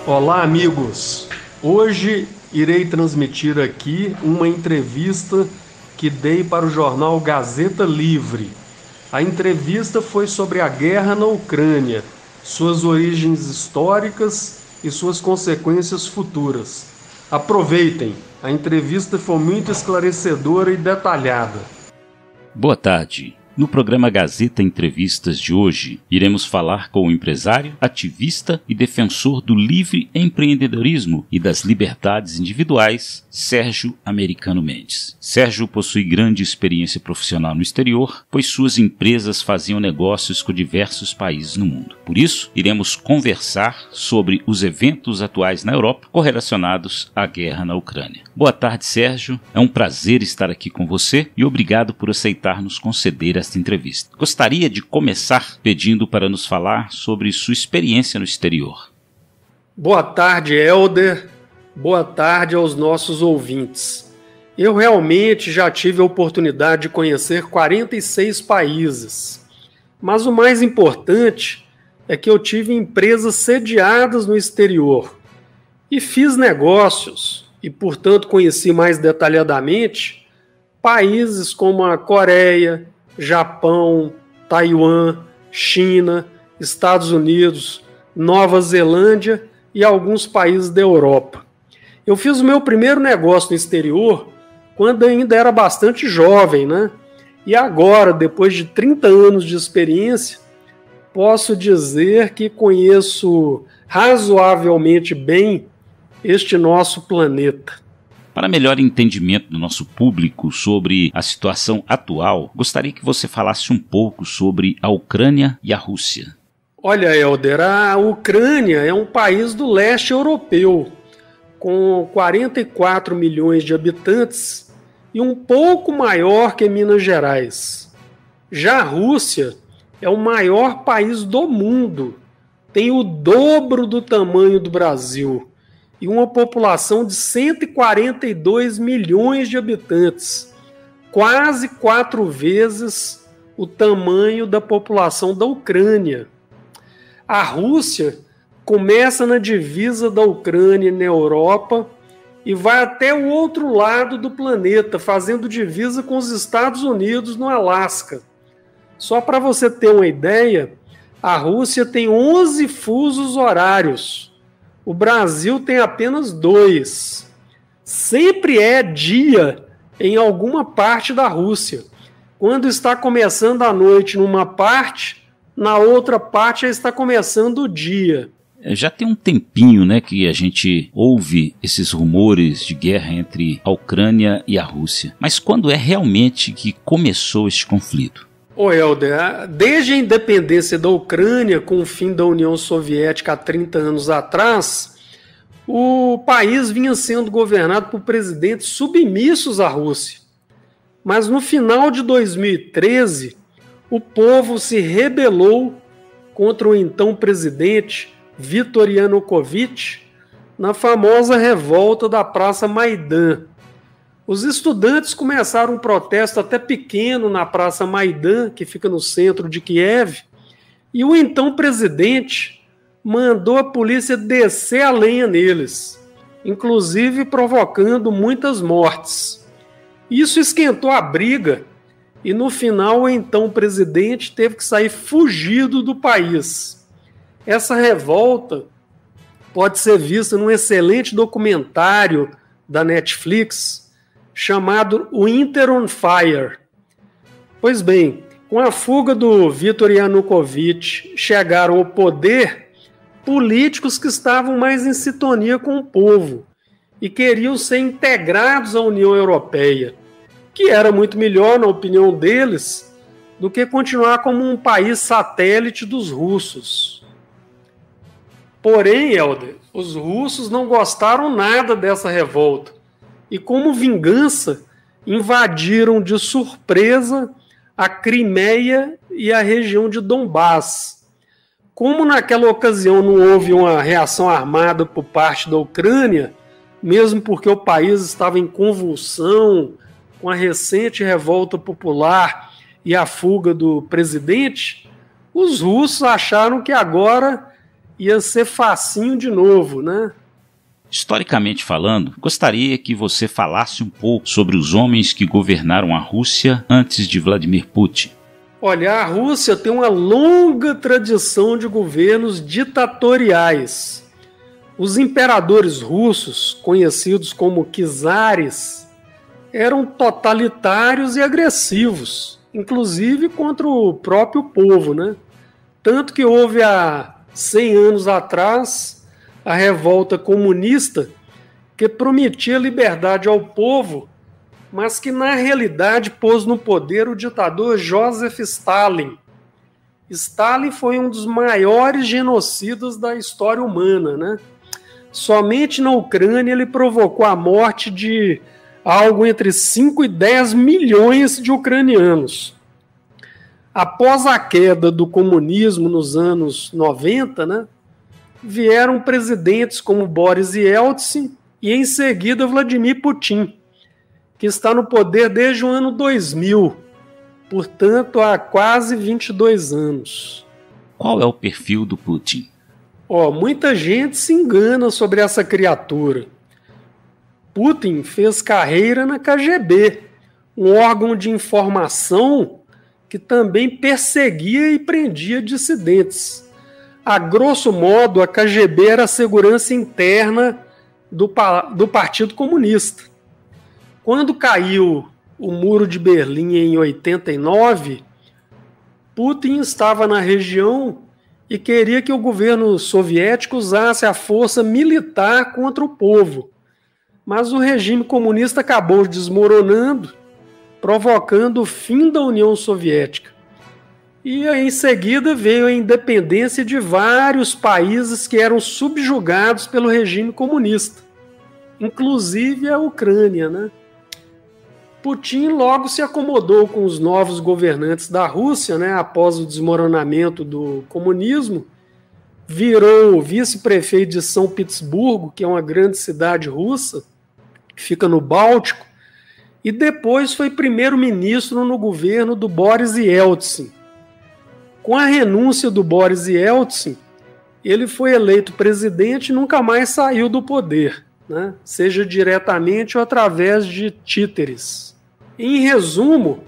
Olá, amigos! Hoje irei transmitir aqui uma entrevista que dei para o jornal Gazeta Livre. A entrevista foi sobre a guerra na Ucrânia, suas origens históricas e suas consequências futuras. Aproveitem, a entrevista foi muito esclarecedora e detalhada. Boa tarde. No programa Gazeta Entrevistas de hoje, iremos falar com o empresário, ativista e defensor do livre empreendedorismo e das liberdades individuais, Sérgio Americano Mendes. Sérgio possui grande experiência profissional no exterior, pois suas empresas faziam negócios com diversos países no mundo. Por isso, iremos conversar sobre os eventos atuais na Europa correlacionados à guerra na Ucrânia. Boa tarde, Sérgio. É um prazer estar aqui com você e obrigado por aceitar nos conceder esta entrevista. Gostaria de começar pedindo para nos falar sobre sua experiência no exterior. Boa tarde, Helder. Boa tarde aos nossos ouvintes. Eu realmente já tive a oportunidade de conhecer 46 países, mas o mais importante é que eu tive empresas sediadas no exterior e fiz negócios e, portanto, conheci mais detalhadamente países como a Coreia, Japão, Taiwan, China, Estados Unidos, Nova Zelândia e alguns países da Europa. Eu fiz o meu primeiro negócio no exterior quando ainda era bastante jovem, né? E agora, depois de 30 anos de experiência, posso dizer que conheço razoavelmente bem este nosso planeta. Para melhor entendimento do nosso público sobre a situação atual, gostaria que você falasse um pouco sobre a Ucrânia e a Rússia. Olha, Helder, a Ucrânia é um país do leste europeu, com 44 milhões de habitantes e um pouco maior que Minas Gerais. Já a Rússia é o maior país do mundo, tem o dobro do tamanho do Brasil e uma população de 142 milhões de habitantes, quase 4 vezes o tamanho da população da Ucrânia. A Rússia começa na divisa da Ucrânia na Europa e vai até o outro lado do planeta, fazendo divisa com os Estados Unidos no Alasca. Só para você ter uma ideia, a Rússia tem 11 fusos horários. O Brasil tem apenas 2. Sempre é dia em alguma parte da Rússia. Quando está começando a noite numa parte, na outra parte já está começando o dia. Já tem um tempinho, né, que a gente ouve esses rumores de guerra entre a Ucrânia e a Rússia. Mas quando é realmente que começou este conflito? Ô Helder, desde a independência da Ucrânia, com o fim da União Soviética há 30 anos atrás, o país vinha sendo governado por presidentes submissos à Rússia. Mas no final de 2013, o povo se rebelou contra o então presidente Viktor Yanukovych na famosa revolta da Praça Maidan. Os estudantes começaram um protesto até pequeno na Praça Maidan, que fica no centro de Kiev, e o então presidente mandou a polícia descer a lenha neles, inclusive provocando muitas mortes. Isso esquentou a briga e no final o então presidente teve que sair fugido do país. Essa revolta pode ser vista num excelente documentário da Netflix chamado Winter on Fire. Pois bem, com a fuga do Viktor Yanukovych, chegaram ao poder políticos que estavam mais em sintonia com o povo e queriam ser integrados à União Europeia, que era muito melhor, na opinião deles, do que continuar como um país satélite dos russos. Porém, Helder, os russos não gostaram nada dessa revolta e, como vingança, invadiram de surpresa a Crimeia e a região de Donbás. Como naquela ocasião não houve uma reação armada por parte da Ucrânia, mesmo porque o país estava em convulsão com a recente revolta popular e a fuga do presidente, os russos acharam que agora ia ser facinho de novo, né? Historicamente falando, gostaria que você falasse um pouco sobre os homens que governaram a Rússia antes de Vladimir Putin. Olha, a Rússia tem uma longa tradição de governos ditatoriais. Os imperadores russos, conhecidos como czares, eram totalitários e agressivos, inclusive contra o próprio povo, né? Tanto que houve há 100 anos atrás a revolta comunista que prometia liberdade ao povo, mas que na realidade pôs no poder o ditador Joseph Stalin. Stalin foi um dos maiores genocidas da história humana, né? Somente na Ucrânia ele provocou a morte de algo entre 5 e 10 milhões de ucranianos. Após a queda do comunismo nos anos 90, né, vieram presidentes como Boris Yeltsin e em seguida Vladimir Putin, que está no poder desde o ano 2000, portanto há quase 22 anos. Qual é o perfil do Putin? Muita gente se engana sobre essa criatura. Putin fez carreira na KGB, um órgão de informação que também perseguia e prendia dissidentes. A grosso modo, a KGB era a segurança interna do Partido Comunista. Quando caiu o Muro de Berlim em 89, Putin estava na região e queria que o governo soviético usasse a força militar contra o povo. Mas o regime comunista acabou desmoronando, provocando o fim da União Soviética. E em seguida veio a independência de vários países que eram subjugados pelo regime comunista, inclusive a Ucrânia, né? Putin logo se acomodou com os novos governantes da Rússia, né, após o desmoronamento do comunismo, virou vice-prefeito de São Petersburgo, que é uma grande cidade russa, que fica no Báltico, e depois foi primeiro-ministro no governo do Boris Yeltsin. Com a renúncia do Boris Yeltsin, ele foi eleito presidente e nunca mais saiu do poder, né, seja diretamente ou através de títeres. Em resumo,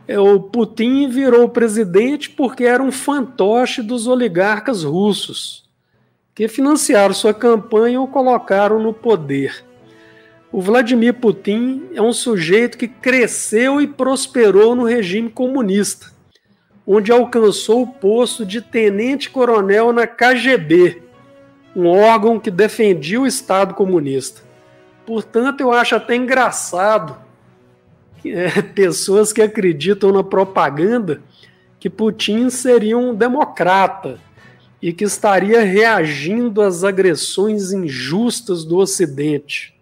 o Putin virou presidente porque era um fantoche dos oligarcas russos, que financiaram sua campanha ou colocaram no poder. O Vladimir Putin é um sujeito que cresceu e prosperou no regime comunista, onde alcançou o posto de tenente-coronel na KGB, um órgão que defendia o Estado comunista. Portanto, eu acho até engraçado pessoas que acreditam na propaganda que Putin seria um democrata e que estaria reagindo às agressões injustas do Ocidente.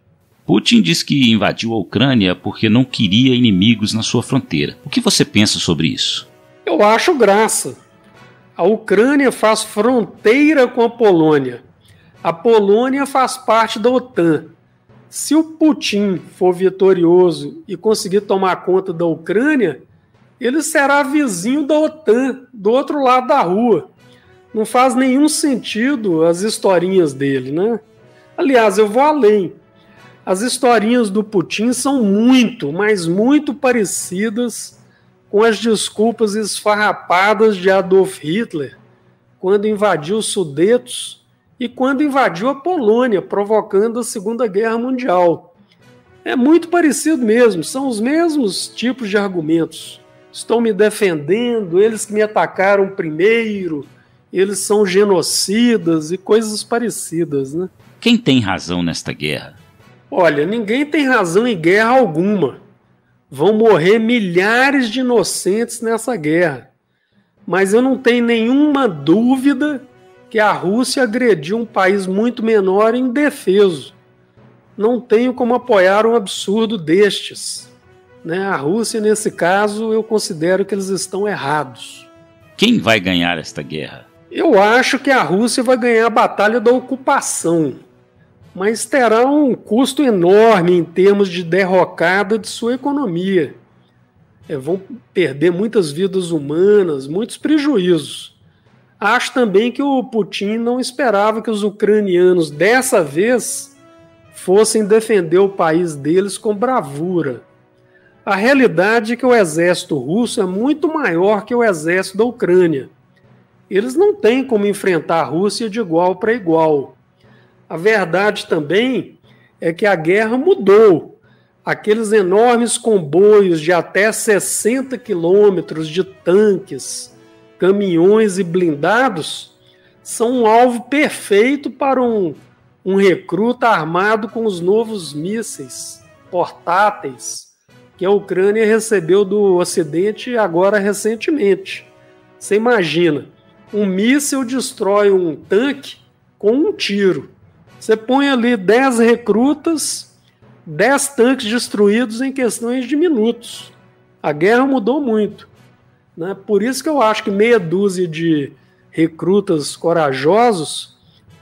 Putin diz que invadiu a Ucrânia porque não queria inimigos na sua fronteira. O que você pensa sobre isso? Eu acho graça. A Ucrânia faz fronteira com a Polônia. A Polônia faz parte da OTAN. Se o Putin for vitorioso e conseguir tomar conta da Ucrânia, ele será vizinho da OTAN, do outro lado da rua. Não faz nenhum sentido as historinhas dele, né? Aliás, eu vou além. As historinhas do Putin são muito, mas muito parecidas com as desculpas esfarrapadas de Adolf Hitler quando invadiu os Sudetos e quando invadiu a Polônia, provocando a Segunda Guerra Mundial. É muito parecido mesmo, são os mesmos tipos de argumentos. Estão me defendendo, eles que me atacaram primeiro, eles são genocidas e coisas parecidas, né? Quem tem razão nesta guerra? Olha, ninguém tem razão em guerra alguma. Vão morrer milhares de inocentes nessa guerra. Mas eu não tenho nenhuma dúvida que a Rússia agrediu um país muito menor e indefeso. Não tenho como apoiar um absurdo destes. A Rússia, nesse caso, eu considero que eles estão errados. Quem vai ganhar esta guerra? Eu acho que a Rússia vai ganhar a batalha da ocupação, mas terá um custo enorme em termos de derrocada de sua economia. Vão perder muitas vidas humanas, muitos prejuízos. Acho também que o Putin não esperava que os ucranianos, dessa vez, fossem defender o país deles com bravura. A realidade é que o exército russo é muito maior que o exército da Ucrânia. Eles não têm como enfrentar a Rússia de igual para igual. A verdade também é que a guerra mudou. Aqueles enormes comboios de até 60 quilômetros de tanques, caminhões e blindados são um alvo perfeito para um recruta armado com os novos mísseis portáteis que a Ucrânia recebeu do Ocidente agora recentemente. Você imagina, um míssil destrói um tanque com um tiro. Você põe ali 10 recrutas, 10 tanques destruídos em questões de minutos. A guerra mudou muito, né? Por isso que eu acho que meia dúzia de recrutas corajosos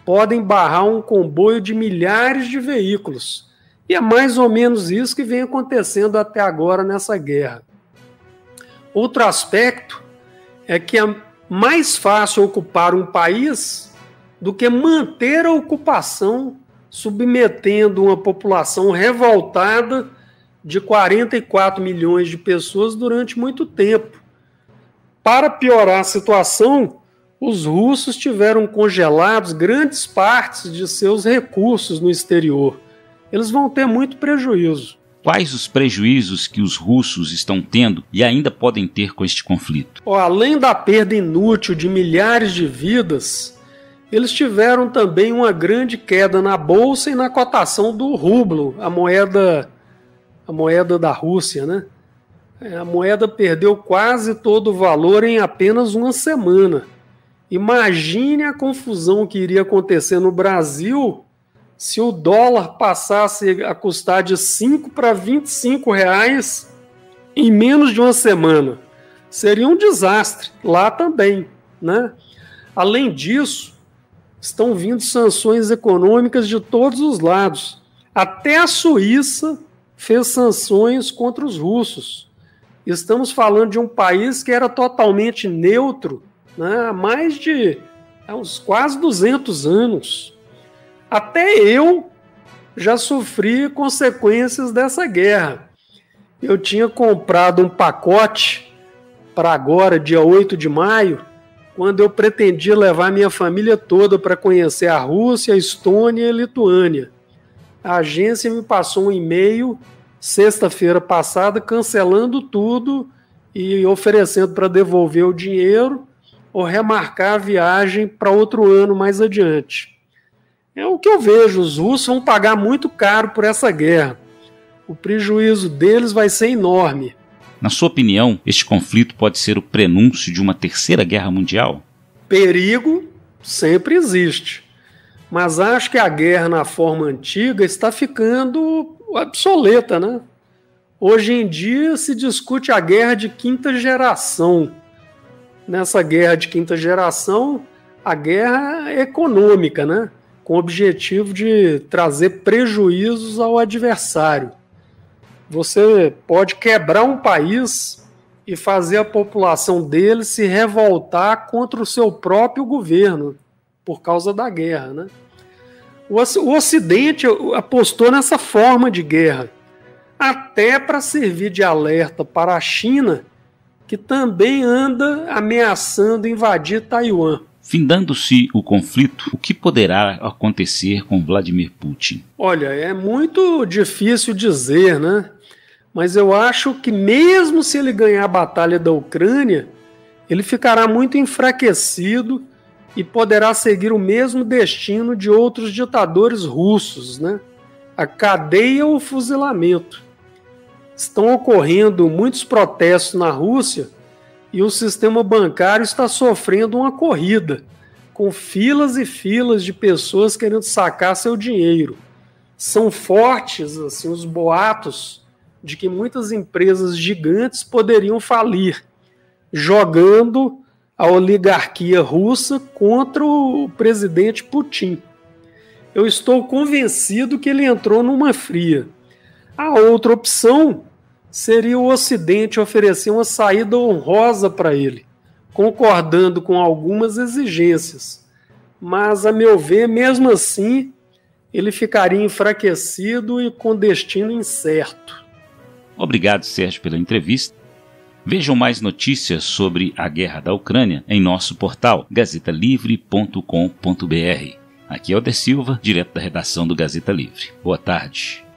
podem barrar um comboio de milhares de veículos. E é mais ou menos isso que vem acontecendo até agora nessa guerra. Outro aspecto é que é mais fácil ocupar um país do que manter a ocupação submetendo uma população revoltada de 44 milhões de pessoas durante muito tempo. Para piorar a situação, os russos tiveram congelados grandes partes de seus recursos no exterior. Eles vão ter muito prejuízo. Quais os prejuízos que os russos estão tendo e ainda podem ter com este conflito? Além da perda inútil de milhares de vidas, eles tiveram também uma grande queda na bolsa e na cotação do rublo, a moeda da Rússia, né? A moeda perdeu quase todo o valor em apenas uma semana. Imagine a confusão que iria acontecer no Brasil se o dólar passasse a custar de 5 para 25 reais em menos de uma semana. Seria um desastre lá também, né? Além disso, estão vindo sanções econômicas de todos os lados. Até a Suíça fez sanções contra os russos. Estamos falando de um país que era totalmente neutro, né, há uns quase 200 anos. Até eu já sofri consequências dessa guerra. Eu tinha comprado um pacote para agora, dia 8 de maio, quando eu pretendia levar minha família toda para conhecer a Rússia, a Estônia e a Lituânia. A agência me passou um e-mail sexta-feira passada cancelando tudo e oferecendo para devolver o dinheiro ou remarcar a viagem para outro ano mais adiante. É o que eu vejo, os russos vão pagar muito caro por essa guerra. O prejuízo deles vai ser enorme. Na sua opinião, este conflito pode ser o prenúncio de uma terceira guerra mundial? Perigo sempre existe, mas acho que a guerra na forma antiga está ficando obsoleta, né? Hoje em dia se discute a guerra de quinta geração. Nessa guerra de quinta geração, a guerra é econômica, né? Com o objetivo de trazer prejuízos ao adversário. Você pode quebrar um país e fazer a população dele se revoltar contra o seu próprio governo por causa da guerra, né? O Ocidente apostou nessa forma de guerra, até para servir de alerta para a China, que também anda ameaçando invadir Taiwan. Findando-se o conflito, o que poderá acontecer com Vladimir Putin? Olha, é muito difícil dizer, né? Mas eu acho que mesmo se ele ganhar a batalha da Ucrânia, ele ficará muito enfraquecido e poderá seguir o mesmo destino de outros ditadores russos, né? A cadeia ou o fuzilamento. Estão ocorrendo muitos protestos na Rússia e o sistema bancário está sofrendo uma corrida, com filas e filas de pessoas querendo sacar seu dinheiro. São fortes assim, os boatos de que muitas empresas gigantes poderiam falir, jogando a oligarquia russa contra o presidente Putin. Eu estou convencido que ele entrou numa fria. A outra opção seria o Ocidente oferecer uma saída honrosa para ele, concordando com algumas exigências. Mas, a meu ver, mesmo assim, ele ficaria enfraquecido e com destino incerto. Obrigado, Sérgio, pela entrevista. Vejam mais notícias sobre a guerra da Ucrânia em nosso portal gazetalivre.com.br. Aqui é Alder Silva, direto da redação do Gazeta Livre. Boa tarde.